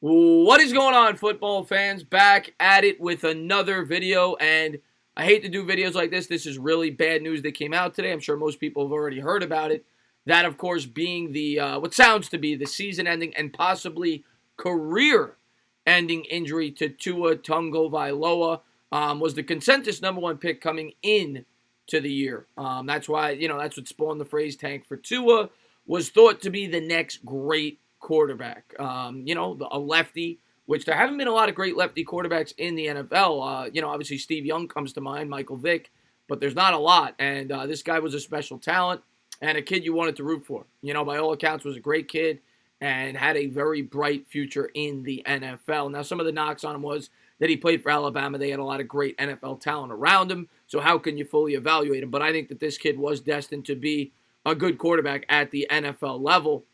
What is going on, football fans? Back at it with another video, and I hate to do videos like this. This is really bad news that came out today. I'm sure most people have already heard about it. That, of course, being the what sounds to be the season-ending and possibly career-ending injury to Tua Tagovailoa was the consensus #1 pick coming in to the year. That's why, that's what spawned the phrase "tank for Tua." Was thought to be the next great quarterback. A lefty, which there haven't been a lot of great lefty quarterbacks in the NFL. Obviously Steve Young comes to mind, Michael Vick, but there's not a lot. And this guy was a special talent and a kid you wanted to root for. By all accounts, was a great kid and had a very bright future in the NFL. Now, some of the knocks on him was that he played for Alabama. They had a lot of great NFL talent around him. So how can you fully evaluate him? But I think that this kid was destined to be a good quarterback at the NFL level.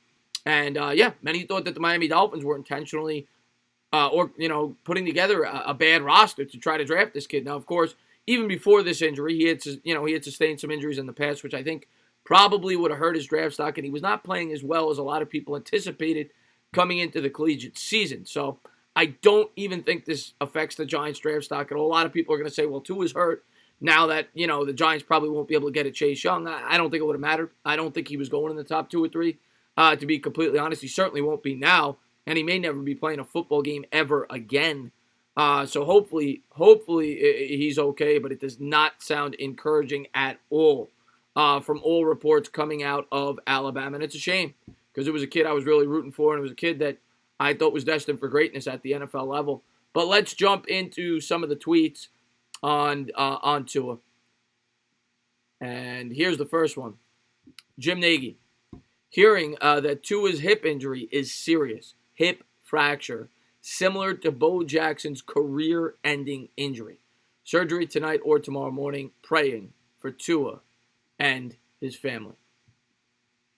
And, many thought that the Miami Dolphins were intentionally putting together a bad roster to try to draft this kid. Now, of course, even before this injury, he had sustained some injuries in the past, which I think probably would have hurt his draft stock, and he was not playing as well as a lot of people anticipated coming into the collegiate season. So I don't even think this affects the Giants' draft stock at all. A lot of people are going to say, well, Tua's hurt. Now that, the Giants probably won't be able to get a Chase Young, I don't think it would have mattered. I don't think he was going in the top 2 or 3. To be completely honest, he certainly won't be now, and he may never be playing a football game ever again. So hopefully he's okay, but it does not sound encouraging at all from all reports coming out of Alabama. And it's a shame because it was a kid I was really rooting for, and it was a kid that I thought was destined for greatness at the NFL level. But let's jump into some of the tweets on Tua. And here's the first one. Jim Nagy. Hearing that Tua's hip injury is serious, hip fracture, similar to Bo Jackson's career-ending injury. Surgery tonight or tomorrow morning, praying for Tua and his family.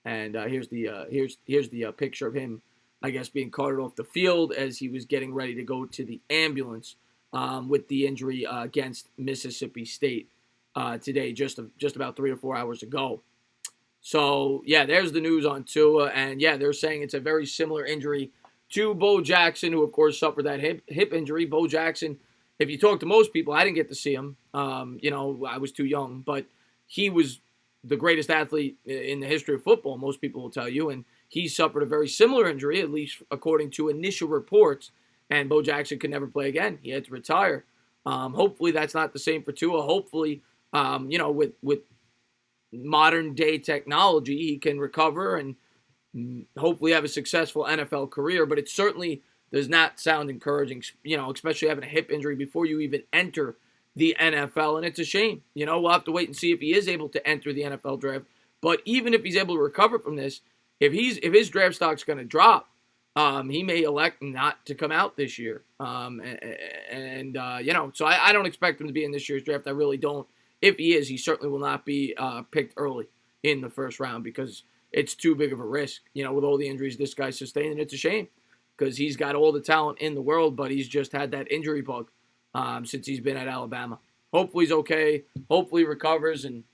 And here's the picture of him, I guess, being carted off the field as he was getting ready to go to the ambulance with the injury against Mississippi State today, just about 3 or 4 hours ago. So, there's the news on Tua, and, they're saying it's a very similar injury to Bo Jackson, who, of course, suffered that hip injury. Bo Jackson, if you talk to most people, I didn't get to see him. I was too young, but he was the greatest athlete in the history of football, most people will tell you, and he suffered a very similar injury, at least according to initial reports, and Bo Jackson could never play again. He had to retire. Hopefully that's not the same for Tua. Hopefully, with modern day technology, he can recover and hopefully have a successful NFL career, but it certainly does not sound encouraging, especially having a hip injury before you even enter the NFL, and it's a shame. We'll have to wait and see if he is able to enter the NFL draft, but even if he's able to recover from this, if his draft stock's going to drop, he may elect not to come out this year, so I don't expect him to be in this year's draft. I really don't. If he is, he certainly will not be picked early in the first round because it's too big of a risk, with all the injuries this guy sustained. And it's a shame because he's got all the talent in the world, but he's just had that injury bug since he's been at Alabama. Hopefully he's okay. Hopefully he recovers and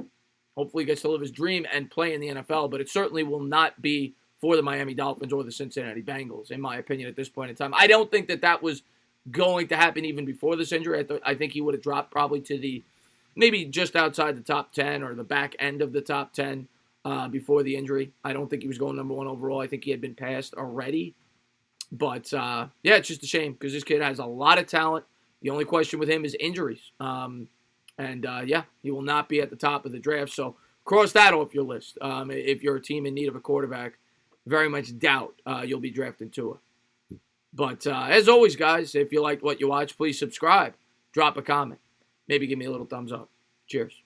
hopefully he gets to live his dream and play in the NFL. But it certainly will not be for the Miami Dolphins or the Cincinnati Bengals, in my opinion, at this point in time. I don't think that was going to happen even before this injury. I think he would have dropped probably to maybe just outside the top 10 or the back end of the top 10 before the injury. I don't think he was going #1 overall. I think he had been passed already. But, it's just a shame because this kid has a lot of talent. The only question with him is injuries. He will not be at the top of the draft. So cross that off your list. If you're a team in need of a quarterback, very much doubt you'll be drafting Tua. But as always, guys, if you liked what you watched, please subscribe. Drop a comment. Maybe give me a little thumbs up. Cheers.